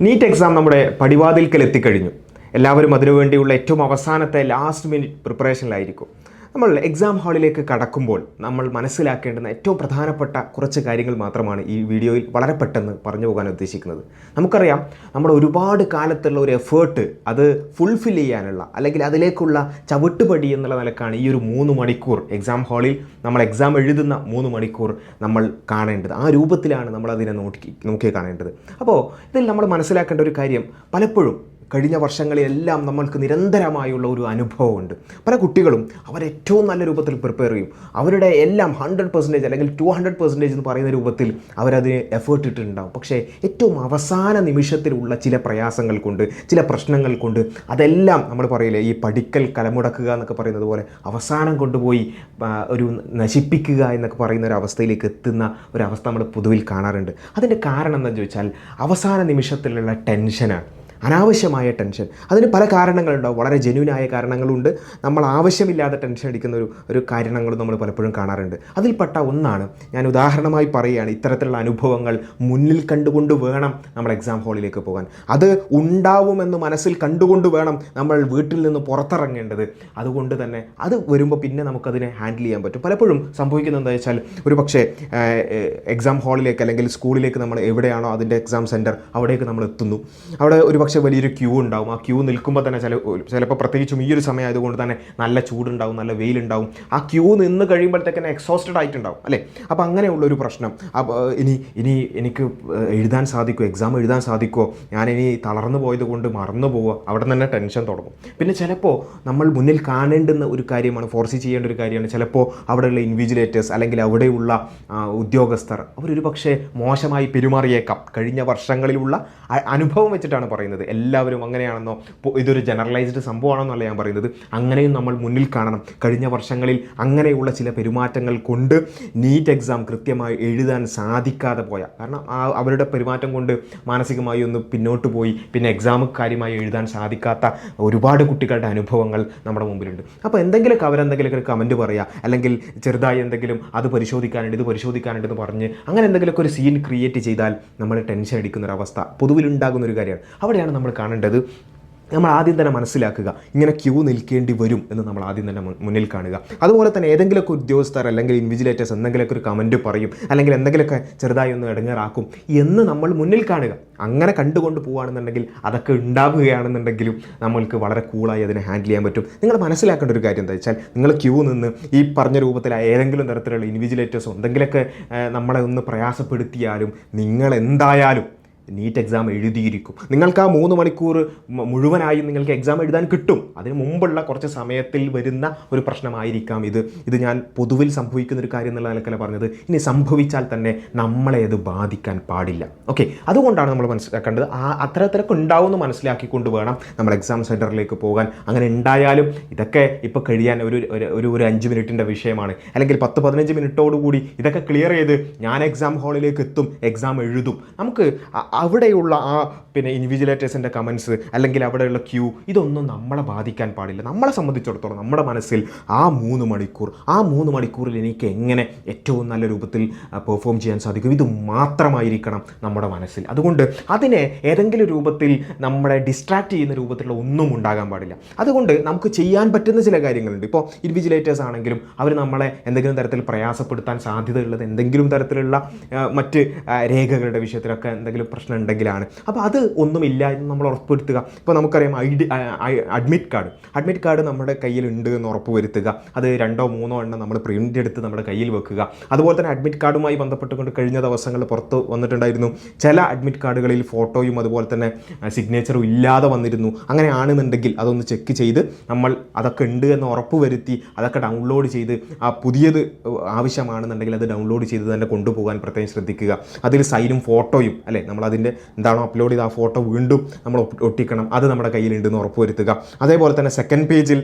NEET exam നമ്മുടെ പടിവാതിൽക്കൽ എത്തിക്കഴിഞ്ഞു. എല്ലാവരും അതിനുവേണ്ടിയുള്ള ഏറ്റവും അവസാനത്തെ ലാസ്റ്റ് മിനിറ്റ് പ്രിപ്പറേഷനിലായിരിക്കും. നമ്മൾ എക്സാം ഹാളിലേക്ക് കടക്കുമ്പോൾ നമ്മൾ മനസ്സിലാക്കേണ്ടുന്ന ഏറ്റവും പ്രധാനപ്പെട്ട കുറച്ച് കാര്യങ്ങൾ മാത്രമാണ് ഈ വീഡിയോയിൽ വളരെ പെട്ടെന്ന് പറഞ്ഞു പോകാൻ ഉദ്ദേശിക്കുന്നത്. നമുക്കറിയാം, നമ്മുടെ ഒരുപാട് കാലത്തുള്ള ഒരു എഫേർട്ട് അത് ഫുൾഫിൽ ചെയ്യാനുള്ള അല്ലെങ്കിൽ അതിലേക്കുള്ള ചവിട്ടുപടി എന്നുള്ള നിലക്കാണ് ഈ ഒരു 3 മണിക്കൂർ എക്സാം ഹാളിൽ നമ്മൾ എക്സാം എഴുതുന്ന 3 മണിക്കൂർ നമ്മൾ കാണേണ്ടത്. ആ രൂപത്തിലാണ് നമ്മളതിനെ നോക്കി കാണേണ്ടത്. അപ്പോൾ ഇതിൽ നമ്മൾ മനസ്സിലാക്കേണ്ട ഒരു കാര്യം, പലപ്പോഴും കഴിഞ്ഞ വർഷങ്ങളിലെല്ലാം നമ്മൾക്ക് നിരന്തരമായുള്ള ഒരു അനുഭവമുണ്ട്. പല കുട്ടികളും അവരേറ്റവും നല്ല രൂപത്തിൽ പ്രിപ്പയർ ചെയ്യും. അവരുടെ എല്ലാം 100% അല്ലെങ്കിൽ 200% എന്ന് പറയുന്ന രൂപത്തിൽ അവരതിന് എഫേർട്ട് ഇട്ടിട്ടുണ്ടാവും. പക്ഷേ ഏറ്റവും അവസാന നിമിഷത്തിലുള്ള ചില പ്രയാസങ്ങൾ കൊണ്ട്, ചില പ്രശ്നങ്ങൾ കൊണ്ട് അതെല്ലാം നമ്മൾ പറയില്ലേ, ഈ പഠിക്കൽ കലമുടക്കുക എന്നൊക്കെ പറയുന്നത് പോലെ അവസാനം കൊണ്ടുപോയി ഒരു നശിപ്പിക്കുക എന്നൊക്കെ പറയുന്ന ഒരു അവസ്ഥയിലേക്ക് എത്തുന്ന ഒരവസ്ഥ നമ്മൾ പൊതുവിൽ കാണാറുണ്ട്. അതിൻ്റെ കാരണം എന്താണെന്ന് ചോദിച്ചാൽ അവസാന നിമിഷത്തിലുള്ള ടെൻഷനാണ്, അനാവശ്യമായ ടെൻഷൻ. അതിന് പല കാരണങ്ങളുണ്ടാവും. വളരെ ജെന്യൂനായ കാരണങ്ങളുണ്ട്, നമ്മൾ ആവശ്യമില്ലാതെ ടെൻഷൻ അടിക്കുന്ന ഒരു കാരണങ്ങളും നമ്മൾ പലപ്പോഴും കാണാറുണ്ട്. അതിൽപ്പെട്ട ഒന്നാണ്, ഞാൻ ഉദാഹരണമായി പറയുകയാണ്, ഇത്തരത്തിലുള്ള അനുഭവങ്ങൾ മുന്നിൽ കണ്ടുകൊണ്ട് വേണം നമ്മൾ എക്സാം ഹാളിലേക്ക് പോകാൻ. അത് ഉണ്ടാവുമെന്ന് മനസ്സിൽ കണ്ടുകൊണ്ട് വേണം നമ്മൾ വീട്ടിൽ നിന്ന് പുറത്തിറങ്ങേണ്ടത്. അതുകൊണ്ട് തന്നെ അത് വരുമ്പോൾ പിന്നെ നമുക്കതിനെ ഹാൻഡിൽ ചെയ്യാൻ പറ്റും. പലപ്പോഴും സംഭവിക്കുന്നത് എന്താ വെച്ചാൽ, ഒരു പക്ഷേ എക്സാം ഹാളിലേക്ക് അല്ലെങ്കിൽ സ്കൂളിലേക്ക് നമ്മൾ എവിടെയാണോ അതിൻ്റെ എക്സാം സെൻറ്റർ, അവിടേക്ക് നമ്മൾ എത്തുന്നു. അവിടെ ഒരു പക്ഷേ വലിയൊരു ക്യൂ ഉണ്ടാവും. ആ ക്യൂ നിൽക്കുമ്പോൾ തന്നെ ചിലപ്പോൾ പ്രത്യേകിച്ചും ഈ ഒരു സമയം ആയതുകൊണ്ട് തന്നെ നല്ല ചൂടുണ്ടാവും, നല്ല വെയിലുണ്ടാവും. ആ ക്യൂ നിന്ന് കഴിയുമ്പോഴത്തേക്ക് എക്സോസ്റ്റഡ് ആയിട്ടുണ്ടാവും, അല്ലേ? അപ്പോൾ അങ്ങനെയുള്ളൊരു പ്രശ്നം. ഇനി എനിക്ക് എഴുതാൻ സാധിക്കുമോ, എക്സാം എഴുതാൻ സാധിക്കുമോ, ഞാനിനി തളർന്നു പോയത് കൊണ്ട് മറന്നു പോവുക, അവിടെ തന്നെ ടെൻഷൻ തുടങ്ങും. പിന്നെ ചിലപ്പോൾ നമ്മൾ മുന്നിൽ കാണേണ്ടുന്ന ഒരു കാര്യമാണ്, ഫോർസി ചെയ്യേണ്ട ഒരു കാര്യമാണ്, ചിലപ്പോൾ അവിടെയുള്ള ഇൻവിജിലേറ്റേഴ്സ് അല്ലെങ്കിൽ അവിടെയുള്ള ഉദ്യോഗസ്ഥർ അവരൊരു പക്ഷേ മോശമായി പെരുമാറിയേക്കാം. കഴിഞ്ഞ വർഷങ്ങളിലുള്ള അനുഭവം വെച്ചിട്ടാണ് പറയുന്നത്. എല്ലാവരും അങ്ങനെയാണെന്നോ, ഇതൊരു ജനറലൈസ്ഡ് സംഭവമാണെന്നല്ല ഞാൻ പറയുന്നത്. അങ്ങനെയും നമ്മൾ മുന്നിൽ കാണണം. കഴിഞ്ഞ വർഷങ്ങളിൽ അങ്ങനെയുള്ള ചില പെരുമാറ്റങ്ങൾ കൊണ്ട് നീറ്റ് എക്സാം കൃത്യമായി എഴുതാൻ സാധിക്കാതെ പോയ, കാരണം അവരുടെ പെരുമാറ്റം കൊണ്ട് മാനസികമായി ഒന്ന് പിന്നോട്ട് പോയി പിന്നെ എക്സാം കാര്യമായി എഴുതാൻ സാധിക്കാത്ത ഒരുപാട് കുട്ടികളുടെ അനുഭവങ്ങൾ നമ്മുടെ മുമ്പിലുണ്ട്. അപ്പോൾ എന്തെങ്കിലുമൊക്കെ അവരെന്തെങ്കിലുമൊക്കെ കമൻറ്റ് പറയുക, അല്ലെങ്കിൽ ചെറുതായി എന്തെങ്കിലും അത് പരിശോധിക്കാനുണ്ട് ഇത് പരിശോധിക്കാനുണ്ടെന്ന് പറഞ്ഞ് അങ്ങനെ എന്തെങ്കിലുമൊക്കെ ഒരു സീൻ ക്രിയേറ്റ് ചെയ്താൽ നമ്മൾ ടെൻഷൻ അടിക്കുന്നൊരവസ്ഥ പൊതുവിലുണ്ടാകുന്നൊരു കാര്യമാണ്. അവിടെയാണ് നമ്മൾ കാണേണ്ടത്. നമ്മൾ ആദ്യം തന്നെ മനസ്സിലാക്കുക, ഇങ്ങനെ ക്യൂ നിൽക്കേണ്ടി വരും എന്ന് നമ്മൾ ആദ്യം തന്നെ മുന്നിൽ കാണുക. അതുപോലെ തന്നെ ഏതെങ്കിലുമൊക്കെ ഉദ്യോഗസ്ഥർ അല്ലെങ്കിൽ ഇൻവിജിലേറ്റേഴ്സ് എന്തെങ്കിലുമൊക്കെ ഒരു കമൻറ്റ് പറയും, അല്ലെങ്കിൽ എന്തെങ്കിലുമൊക്കെ ചെറുതായി ഒന്ന് ഇടങ്ങേറാക്കും എന്ന് നമ്മൾ മുന്നിൽ കാണുക. അങ്ങനെ കണ്ടുകൊണ്ട് പോവുകയാണെന്നുണ്ടെങ്കിൽ, അതൊക്കെ ഉണ്ടാവുകയാണെന്നുണ്ടെങ്കിലും നമ്മൾക്ക് വളരെ കൂളായി അതിനെ ഹാൻഡിൽ ചെയ്യാൻ പറ്റും. നിങ്ങൾ മനസ്സിലാക്കേണ്ട ഒരു കാര്യം എന്താ വെച്ചാൽ, നിങ്ങൾ ക്യൂ നിന്ന് ഈ പറഞ്ഞ രൂപത്തിൽ ഏതെങ്കിലും തരത്തിലുള്ള ഇൻവിജിലേറ്റേഴ്സോ എന്തെങ്കിലുമൊക്കെ നമ്മളെ ഒന്ന് പ്രയാസപ്പെടുത്തിയാലും നിങ്ങൾ എന്തായാലും നീറ്റ് എക്സാം എഴുതിയിരിക്കും. നിങ്ങൾക്ക് ആ 3 മണിക്കൂർ മുഴുവനായും നിങ്ങൾക്ക് എക്സാം എഴുതാൻ കിട്ടും. അതിന് മുമ്പുള്ള കുറച്ച് സമയത്തിൽ വരുന്ന ഒരു പ്രശ്നമായിരിക്കാം ഇത് ഞാൻ പൊതുവിൽ സംഭവിക്കുന്ന ഒരു കാര്യം എന്നുള്ള നിലക്കല്ല പറഞ്ഞത്. ഇനി സംഭവിച്ചാൽ തന്നെ നമ്മളെ അത് ബാധിക്കാൻ പാടില്ല. ഓക്കെ, അതുകൊണ്ടാണ് നമ്മൾ മനസ്സിലാക്കേണ്ടത്. അത്തരത്തിലൊക്കെ ഉണ്ടാവുമെന്ന് മനസ്സിലാക്കിക്കൊണ്ട് വേണം നമ്മൾ എക്സാം സെൻറ്ററിലേക്ക് പോകാൻ. അങ്ങനെ ഉണ്ടായാലും ഇതൊക്കെ ഇപ്പോൾ കഴിയാൻ ഒരു 5 മിനിറ്റിൻ്റെ വിഷയമാണ്, അല്ലെങ്കിൽ 10-15 മിനിറ്റോടുകൂടി ഇതൊക്കെ ക്ലിയർ ചെയ്ത് ഞാൻ എക്സാം ഹാളിലേക്ക് എത്തും, എക്സാം എഴുതും. നമുക്ക് അവിടെയുള്ള പിന്നെ ഇൻവിജിലേറ്റേഴ്സിൻ്റെ കമൻസ് അല്ലെങ്കിൽ അവിടെയുള്ള ക്യൂ ഇതൊന്നും നമ്മളെ ബാധിക്കാൻ പാടില്ല. നമ്മളെ സംബന്ധിച്ചിടത്തോളം നമ്മുടെ മനസ്സിൽ ആ 3 മണിക്കൂറിൽ എനിക്ക് എങ്ങനെ ഏറ്റവും നല്ല രൂപത്തിൽ പെർഫോം ചെയ്യാൻ സാധിക്കും, ഇത് മാത്രമായിരിക്കണം നമ്മുടെ മനസ്സിൽ. അതുകൊണ്ട് അതിനെ ഏതെങ്കിലും രൂപത്തിൽ നമ്മളെ ഡിസ്ട്രാക്റ്റ് ചെയ്യുന്ന രൂപത്തിലുള്ള ഒന്നും ഉണ്ടാകാൻ പാടില്ല. അതുകൊണ്ട് നമുക്ക് ചെയ്യാൻ പറ്റുന്ന ചില കാര്യങ്ങളുണ്ട്. ഇപ്പോൾ ഇൻവിജിലേറ്റേഴ്സ് ആണെങ്കിലും അവർ നമ്മളെ എന്തെങ്കിലും തരത്തിൽ പ്രയാസപ്പെടുത്താൻ സാധ്യതയുള്ളത് എന്തെങ്കിലും തരത്തിലുള്ള മറ്റ് രേഖകളുടെ വിഷയത്തിലൊക്കെ എന്തെങ്കിലും പ്രശ്നം ഉണ്ടെങ്കിലാണ്. അപ്പോൾ അത് ഒന്നുമില്ല എന്ന് നമ്മൾ ഉറപ്പുവരുത്തുക. ഇപ്പോൾ നമുക്കറിയാം അഡ്മിറ്റ് കാർഡ് നമ്മുടെ കയ്യിലുണ്ട് എന്ന് ഉറപ്പ് വരുത്തുക. അത് 2-3 എണ്ണം നമ്മൾ പ്രിൻ്റ് എടുത്ത് നമ്മുടെ കയ്യിൽ വെക്കുക. അതുപോലെ തന്നെ അഡ്മിറ്റ് കാർഡുമായി ബന്ധപ്പെട്ടുകൊണ്ട് കഴിഞ്ഞ ദിവസങ്ങളിൽ പുറത്ത് വന്നിട്ടുണ്ടായിരുന്നു, ചില അഡ്മിറ്റ് കാർഡുകളിൽ ഫോട്ടോയും അതുപോലെ തന്നെ സിഗ്നേച്ചറും ഇല്ലാതെ വന്നിരുന്നു. അങ്ങനെയാണെന്നുണ്ടെങ്കിൽ അതൊന്ന് ചെക്ക് ചെയ്ത് നമ്മൾ അതൊക്കെ ഉണ്ട് എന്ന് ഉറപ്പ് വരുത്തി അതൊക്കെ ഡൗൺലോഡ് ചെയ്ത് പുതിയത് ആവശ്യമാണെന്നുണ്ടെങ്കിൽ അത് ഡൗൺലോഡ് ചെയ്ത് തന്നെ കൊണ്ടുപോകാൻ പ്രത്യേകം ശ്രദ്ധിക്കുക. അതിൽ സൈനും ഫോട്ടോയും, അല്ലേ, നമ്മളതിൻ്റെ എന്താണോ അപ്ലോഡ് ചെയ്ത് ആ ഫോട്ടോ വീണ്ടും നമ്മൾ ഒട്ടിക്കണം, അത് നമ്മുടെ കയ്യിലുണ്ടെന്ന് ഉറപ്പുവരുത്തുക. അതേപോലെ തന്നെ സെക്കൻഡ് പേജിൽ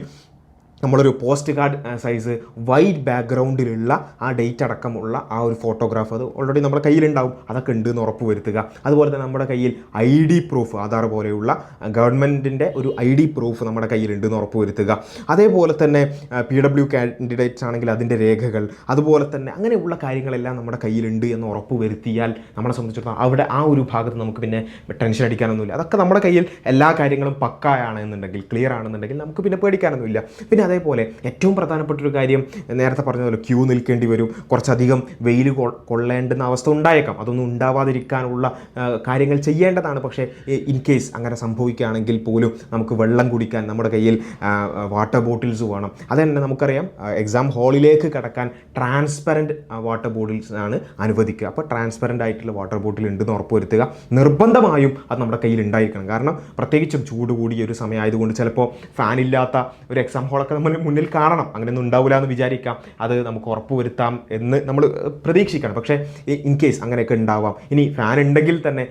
നമ്മളൊരു പോസ്റ്റ് കാർഡ് സൈസ് വൈറ്റ് ബാക്ക്ഗ്രൗണ്ടിലുള്ള ആ ഡേറ്റ് അടക്കമുള്ള ആ ഒരു ഫോട്ടോഗ്രാഫ് അത് ഓൾറെഡി നമ്മുടെ കയ്യിലുണ്ടാവും, അതൊക്കെ ഉണ്ട് എന്ന് ഉറപ്പ് വരുത്തുക. അതുപോലെ തന്നെ നമ്മുടെ കയ്യിൽ ID പ്രൂഫ്, ആധാർ പോലെയുള്ള ഗവൺമെൻറ്റിൻ്റെ ഒരു ID പ്രൂഫ് നമ്മുടെ കയ്യിലുണ്ട് എന്ന് ഉറപ്പ് വരുത്തുക. അതേപോലെ തന്നെ PW കാൻഡിഡേറ്റ്സ് ആണെങ്കിൽ അതിൻ്റെ രേഖകൾ, അതുപോലെ തന്നെ അങ്ങനെയുള്ള കാര്യങ്ങളെല്ലാം നമ്മുടെ കയ്യിലുണ്ട് എന്ന് ഉറപ്പ് വരുത്തിയാൽ നമ്മളെ സംബന്ധിച്ചിടത്തോളം അവിടെ ആ ഒരു ഭാഗത്ത് നമുക്ക് പിന്നെ ടെൻഷൻ അടിക്കാനൊന്നുമില്ല. അതൊക്കെ നമ്മുടെ കയ്യിൽ എല്ലാ കാര്യങ്ങളും പക്കായാണെന്നുണ്ടെങ്കിൽ, ക്ലിയർ ആണെന്നുണ്ടെങ്കിൽ നമുക്ക് പിന്നെ പേടിക്കാനൊന്നുമില്ല. പിന്നെ അതേപോലെ ഏറ്റവും പ്രധാനപ്പെട്ടൊരു കാര്യം, നേരത്തെ പറഞ്ഞതുപോലെ ക്യൂ നിൽക്കേണ്ടി വരും, കുറച്ചധികം വെയിൽ കൊള്ളേണ്ടുന്ന അവസ്ഥ ഉണ്ടായേക്കാം. അതൊന്നും ഉണ്ടാവാതിരിക്കാനുള്ള കാര്യങ്ങൾ ചെയ്യേണ്ടതാണ്. പക്ഷേ ഇൻ കേസ് അങ്ങനെ സംഭവിക്കുകയാണെങ്കിൽ പോലും നമുക്ക് വെള്ളം കുടിക്കാൻ നമ്മുടെ കയ്യിൽ വാട്ടർ ബോട്ടിൽസ് വേണം. അതുതന്നെ നമുക്കറിയാം, എക്സാം ഹാളിലേക്ക് കടക്കാൻ ട്രാൻസ്പെറൻറ്റ് വാട്ടർ ബോട്ടിൽസ് ആണ് അനുവദിക്കുക. അപ്പോൾ ട്രാൻസ്പെറൻ്റ് ആയിട്ടുള്ള വാട്ടർ ബോട്ടിൽ ഉണ്ടെന്ന് ഉറപ്പ് വരുത്തുക. നിർബന്ധമായും അത് നമ്മുടെ കയ്യിൽ ഉണ്ടായിരിക്കണം. കാരണം പ്രത്യേകിച്ചും ചൂട് കൂടിയ ഒരു സമയമായതുകൊണ്ട് ചിലപ്പോൾ ഫാനില്ലാത്ത ഒരു എക്സാം ഹാളൊക്കെ നമ്മൾ മുന്നിൽ കാണണം. അങ്ങനെയൊന്നും ഉണ്ടാവില്ല എന്ന് വിചാരിക്കാം. അത് നമുക്ക് ഉറപ്പ് വരുത്താം എന്ന് നമ്മൾ പ്രതീക്ഷിക്കണം. പക്ഷേ ഇൻ കേസ് അങ്ങനെയൊക്കെ ഉണ്ടാവാം. ഇനി ഫാൻ ഉണ്ടെങ്കിൽ തന്നെ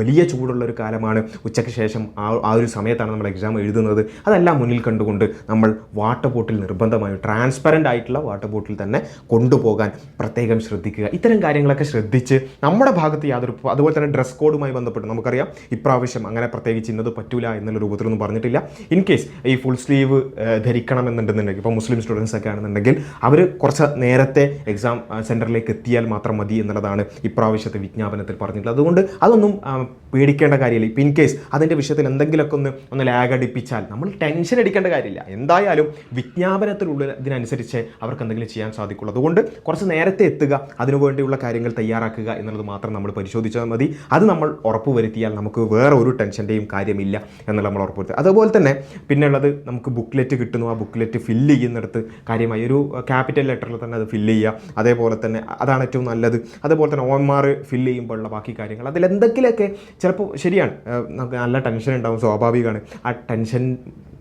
വലിയ ചൂടുള്ളൊരു കാലമാണ്, ഉച്ചയ്ക്ക് ശേഷം ആ ഒരു സമയത്താണ് നമ്മൾ എക്സാം എഴുതുന്നത്. അതെല്ലാം മുന്നിൽ കണ്ടുകൊണ്ട് നമ്മൾ വാട്ടർ ബോട്ടിൽ നിർബന്ധമായും ട്രാൻസ്പെറൻ്റ് ആയിട്ടുള്ള വാട്ടർ ബോട്ടിൽ തന്നെ കൊണ്ടുപോകാൻ പ്രത്യേകം ശ്രദ്ധിക്കുക. ഇത്തരം കാര്യങ്ങളൊക്കെ ശ്രദ്ധിച്ച് നമ്മുടെ ഭാഗത്ത് യാതൊരു, അതുപോലെ തന്നെ ഡ്രസ് കോഡുമായി ബന്ധപ്പെട്ട് നമുക്കറിയാം ഇപ്രാവശ്യം അങ്ങനെ പ്രത്യേകിച്ച് ഇന്നത് പറ്റൂല എന്നുള്ള രൂപത്തിലൊന്നും പറഞ്ഞിട്ടില്ല. ഇൻ കേസ് ഈ ഫുൾ സ്ലീവ് ധരിക്കണമെന്നുണ്ടെന്നുണ്ടെങ്കിൽ, ഇപ്പോൾ മുസ്ലിം സ്റ്റുഡൻസ് ഒക്കെ ആണെന്നുണ്ടെങ്കിൽ അവർ കുറച്ച് നേരത്തെ എക്സാം സെൻറ്ററിലേക്ക് എത്തിയാൽ മാത്രം മതി എന്നുള്ളതാണ് ഇപ്രാവശ്യത്തെ വിജ്ഞാപനത്തിൽ പറഞ്ഞിട്ടുള്ളത്. അതുകൊണ്ട് അതൊന്നും പേടിക്കേണ്ട കാര്യമില്ല. ഇപ്പം ഇൻ കേസ് അതിൻ്റെ വിഷയത്തിൽ എന്തെങ്കിലുമൊക്കെ ഒന്ന് ലാഗ് അടിപ്പിച്ചാൽ നമ്മൾ ടെൻഷൻ അടിക്കേണ്ട കാര്യമില്ല. എന്തായാലും വിജ്ഞാപനത്തിലുള്ള ഇതിനനുസരിച്ച് അവർക്ക് എന്തെങ്കിലും ചെയ്യാൻ സാധിക്കുള്ളൂ. അതുകൊണ്ട് കുറച്ച് നേരത്തെ എത്തുക, അതിനുവേണ്ടിയുള്ള കാര്യങ്ങൾ തയ്യാറാക്കുക എന്നുള്ളത് മാത്രം നമ്മൾ പരിശോധിച്ചാൽ മതി. അത് നമ്മൾ ഉറപ്പ് വരുത്തിയാൽ നമുക്ക് വേറെ ഒരു ടെൻഷൻ്റെയും കാര്യമില്ല എന്നുള്ള നമ്മൾ ഉറപ്പ് വരുത്തുക. അതുപോലെ തന്നെ പിന്നെയുള്ളത്, നമുക്ക് ബുക്ക്ലെറ്റ് കിട്ടുന്നു. ആ ബുക്ക്ലെറ്റ് ഫില്ല് ചെയ്യുന്നിടത്ത് കാര്യമായി ഒരു ക്യാപിറ്റൽ ലെറ്ററിൽ തന്നെ അത് ഫില്ല് ചെയ്യുക. അതേപോലെ തന്നെ അതാണ് ഏറ്റവും നല്ലത്. അതേപോലെ തന്നെ OMR ഫില്ല് ചെയ്യുമ്പോഴുള്ള ബാക്കി കാര്യങ്ങൾ അതിലെന്തെങ്കിലുമൊക്കെ ചിലപ്പോൾ ശരിയാണ്, നമുക്ക് നല്ല ടെൻഷൻ ഉണ്ടാവും, സ്വാഭാവികമാണ്. ആ ടെൻഷൻ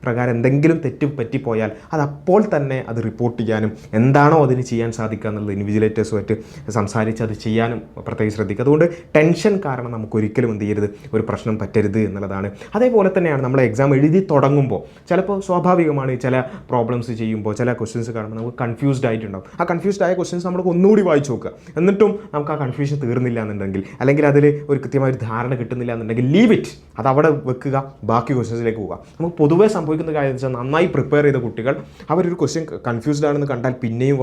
പ്രകാരം എന്തെങ്കിലും തെറ്റ് പറ്റിപ്പോയാൽ അത് അപ്പോൾ തന്നെ അത് റിപ്പോർട്ട് ചെയ്യാനും എന്താണോ അതിന് ചെയ്യാൻ സാധിക്കുക എന്നുള്ളത് ഇൻവിജിലേറ്റേഴ്സുമായിട്ട് സംസാരിച്ച് അത് ചെയ്യാനും പ്രത്യേകം ശ്രദ്ധിക്കുക. അതുകൊണ്ട് ടെൻഷൻ കാരണം നമുക്കൊരിക്കലും എന്ത് ചെയ്യരുത്, ഒരു പ്രശ്നം പറ്റരുത് എന്നുള്ളതാണ്. അതേപോലെ തന്നെയാണ് നമ്മൾ എക്സാം എഴുതി തുടങ്ങുമ്പോൾ ചിലപ്പോൾ സ്വാഭാവികമാണ് ചില പ്രോബ്ലംസ് ചെയ്യുമ്പോൾ ചില ക്വസ്റ്റ്യൻസ് കാണുമ്പോൾ നമുക്ക് കൺഫ്യൂസ്ഡ് ആയിട്ടുണ്ടാവും. ആ കൺഫ്യൂസ്ഡ് ആയ ക്വസ്റ്റ്യൻസ് നമുക്ക് ഒന്നുകൂടി വായിച്ച് നോക്കുക. എന്നിട്ടും നമുക്ക് ആ കൺഫ്യൂഷൻ തീർന്നില്ല എന്നുണ്ടെങ്കിൽ, അല്ലെങ്കിൽ അതിൽ ഒരു കൃത്യമായ ഒരു ധാരണ കിട്ടുന്നില്ല എന്നുണ്ടെങ്കിൽ ലീവ് ഇറ്റ്, അത് അവിടെ വെക്കുക, ബാക്കി ക്വസ്റ്റ്യൻസിലേക്ക് പോവുക. നമുക്ക് പൊതുവേ സംഭവിക്കുന്ന കാര്യം വെച്ചാൽ നന്നായി പ്രിപ്പയർ ചെയ്ത കുട്ടികൾ അവരൊരു ക്വസ്റ്റ്യൻ കൺഫ്യൂസ്ഡ് ആണെന്ന് കണ്ടാൽ പിന്നെയും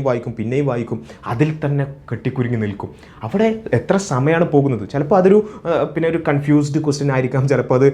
വായിക്കും, അതിൽ തന്നെ കെട്ടിക്കുരുങ്ങി നിൽക്കും. അവിടെ എത്ര സമയമാണ് പോകുന്നത്? ചിലപ്പോൾ അതൊരു പിന്നെ ഒരു കൺഫ്യൂസ്ഡ് ക്വസ്റ്റ്യൻ ആയിരിക്കാം, ചിലപ്പോൾ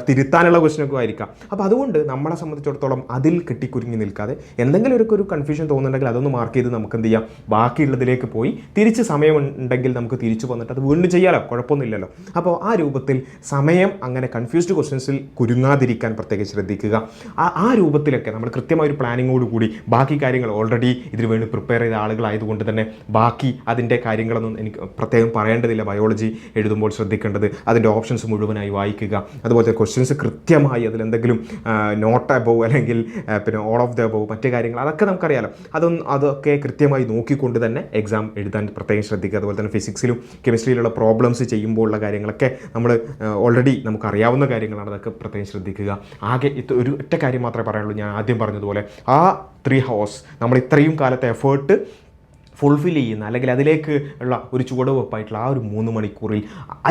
തിരുത്താനുള്ള ക്വസ്റ്റ്യനൊക്കെ ആയിരിക്കാം. അപ്പോൾ അതുകൊണ്ട് നമ്മളെ സംബന്ധിച്ചിടത്തോളം അതിൽ കെട്ടിക്കുരുങ്ങി നിൽക്കാതെ എന്തെങ്കിലും ഒരു കൺഫ്യൂഷൻ തോന്നുന്നുണ്ടെങ്കിൽ അതൊന്ന് മാർക്ക് ചെയ്ത് നമുക്ക് എന്ത് ചെയ്യാം, ബാക്കിയുള്ളതിലേക്ക് പോയി തിരിച്ച് സമയമുണ്ടെങ്കിൽ നമുക്ക് തിരിച്ചു വന്നിട്ട് അത് വീണ്ടും ചെയ്യാമല്ലോ, കുഴപ്പമൊന്നുമില്ലല്ലോ. അപ്പോൾ ആ രൂപത്തിൽ സമയം അങ്ങനെ കൺഫ്യൂസ്ഡ് ക്വസ്റ്റ്യൻസിൽ കുരുങ്ങാതിരിക്കാൻ പ്രത്യേകം ശ്രദ്ധിക്കുക. ആ രൂപത്തിലൊക്കെ നമ്മൾ കൃത്യമായ ഒരു പ്ലാനിങ്ങോട് കൂടി ബാക്കി കാര്യങ്ങൾ ഓൾറെഡി ഇതിനു വേണ്ടി പ്രിപ്പയർ ചെയ്ത ആളുകളായതുകൊണ്ട് തന്നെ ബാക്കി അതിൻ്റെ കാര്യങ്ങളൊന്നും എനിക്ക് പ്രത്യേകം പറയേണ്ടതില്ല. ബയോളജി എഴുതുമ്പോൾ ശ്രദ്ധിക്കേണ്ടത് അതിൻ്റെ ഓപ്ഷൻസ് മുഴുവനായി വായിക്കുക. അതുപോലെ ക്വസ്റ്റ്യൻസ് കൃത്യമായി അതിലെന്തെങ്കിലും നോട്ട് അബവ് അല്ലെങ്കിൽ പിന്നെ ഓൾ ഓഫ് ദ അബവ് മറ്റു കാര്യങ്ങൾ അതൊക്കെ നമുക്കറിയാലോ, അതൊക്കെ കൃത്യമായി നോക്കിക്കൊണ്ട് തന്നെ എക്സാം എഴുതാൻ പ്രത്യേകം ശ്രദ്ധിക്കുക. അതുപോലെ തന്നെ ഫിസിക്സിലും കെമിസ്ട്രിയിലുള്ള പ്രോബ്ലംസ് ചെയ്യുമ്പോൾ ഉള്ള കാര്യങ്ങളൊക്കെ നമ്മൾ ഓൾറെഡി നമുക്കറിയാവുന്ന കാര്യങ്ങളാണ്, അതൊക്കെ പ്രത്യേകം ശ്രദ്ധിക്കുക. ആകെ ഒരു ഒറ്റ കാര്യം മാത്രമേ പറയാനുള്ളൂ, ഞാൻ ആദ്യം പറഞ്ഞതുപോലെ ആ 3 hours നമ്മൾ ഇത്രയും കാലത്തെ എഫേർട്ട് ഫുൾഫിൽ ചെയ്യുന്ന അല്ലെങ്കിൽ അതിലേക്ക് ഉള്ള ഒരു ചുവടുവെപ്പായിട്ടുള്ള ആ ഒരു 3 മണിക്കൂറിൽ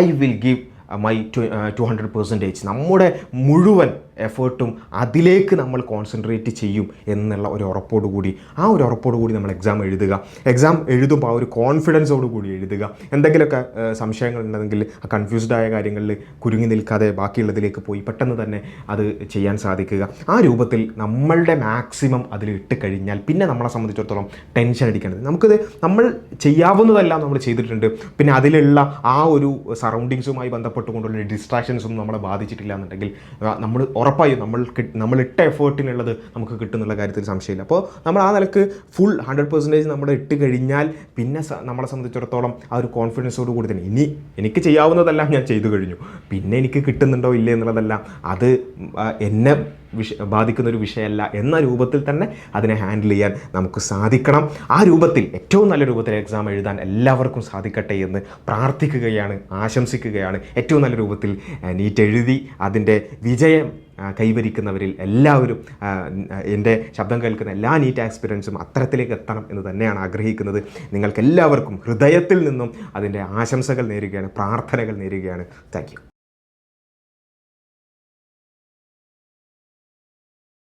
ഐ വിൽ ഗിവ് മൈ 200% നമ്മുടെ മുഴുവൻ എഫേർട്ടും അതിലേക്ക് നമ്മൾ കോൺസെൻട്രേറ്റ് ചെയ്യും എന്നുള്ള ഒരു ഉറപ്പോടുകൂടി നമ്മൾ എക്സാം എഴുതുക. എക്സാം എഴുതുമ്പോൾ ആ ഒരു കോൺഫിഡൻസോട് കൂടി എഴുതുക. എന്തെങ്കിലുമൊക്കെ സംശയങ്ങൾ ഉണ്ടെങ്കിൽ ആ കൺഫ്യൂസ്ഡ് ആയ കാര്യങ്ങളിൽ കുരുങ്ങി നിൽക്കാതെ ബാക്കിയുള്ളതിലേക്ക് പോയി പെട്ടെന്ന് തന്നെ അത് ചെയ്യാൻ സാധിക്കുക. ആ രൂപത്തിൽ നമ്മളുടെ മാക്സിമം അതിൽ ഇട്ട് കഴിഞ്ഞാൽ പിന്നെ നമ്മളെ സംബന്ധിച്ചിടത്തോളം ടെൻഷൻ അടിക്കേണ്ടത്, നമ്മൾ ചെയ്യാവുന്നതെല്ലാം നമ്മൾ ചെയ്തിട്ടുണ്ട്. പിന്നെ അതിലുള്ള ആ ഒരു സറൗണ്ടിങ്സുമായി ബന്ധപ്പെട്ടുകൊണ്ടുള്ള ഡിസ്ട്രാക്ഷൻസൊന്നും നമ്മളെ ബാധിച്ചിട്ടില്ല എന്നുണ്ടെങ്കിൽ നമ്മൾ ഉറപ്പായും നമ്മൾ ഇട്ട എഫേർട്ടിനുള്ളത് നമുക്ക് കിട്ടുന്നുള്ള കാര്യത്തിൽ സംശയമില്ല. അപ്പോൾ നമ്മൾ ആ നിലക്ക് ഫുൾ 100% നമ്മൾ ഇട്ട് കഴിഞ്ഞാൽ പിന്നെ നമ്മളെ സംബന്ധിച്ചിടത്തോളം ആ ഒരു കോൺഫിഡൻസോട് കൂടി തന്നെ എനിക്ക് ചെയ്യാവുന്നതെല്ലാം ഞാൻ ചെയ്തു കഴിഞ്ഞു, പിന്നെ എനിക്ക് കിട്ടുന്നുണ്ടോ ഇല്ലേ എന്നുള്ളതെല്ലാം അത് എന്നെ ബാധിക്കുന്ന ഒരു വിഷയമല്ല എന്ന രൂപത്തിൽ തന്നെ അതിനെ ഹാൻഡിൽ ചെയ്യാൻ നമുക്ക് സാധിക്കണം. ആ രൂപത്തിൽ ഏറ്റവും നല്ല രൂപത്തിൽ എക്സാം എഴുതാൻ എല്ലാവർക്കും സാധിക്കട്ടെ എന്ന് പ്രാർത്ഥിക്കുകയാണ്, ആശംസിക്കുകയാണ്. ഏറ്റവും നല്ല രൂപത്തിൽ നീറ്റ് എഴുതി അതിൻ്റെ വിജയം കൈവരിക്കുന്നവരിൽ എല്ലാവരും, എൻ്റെ ശബ്ദം കേൾക്കുന്ന എല്ലാ നീറ്റ് ആസ്പിരൻസും അത്തരത്തിലേക്ക് എത്തണം എന്ന് തന്നെയാണ് ആഗ്രഹിക്കുന്നത്. നിങ്ങൾക്കെല്ലാവർക്കും ഹൃദയത്തിൽ നിന്നും അതിൻ്റെ ആശംസകൾ നേരുകയാണ്, പ്രാർത്ഥനകൾ നേരുകയാണ്. Thank you.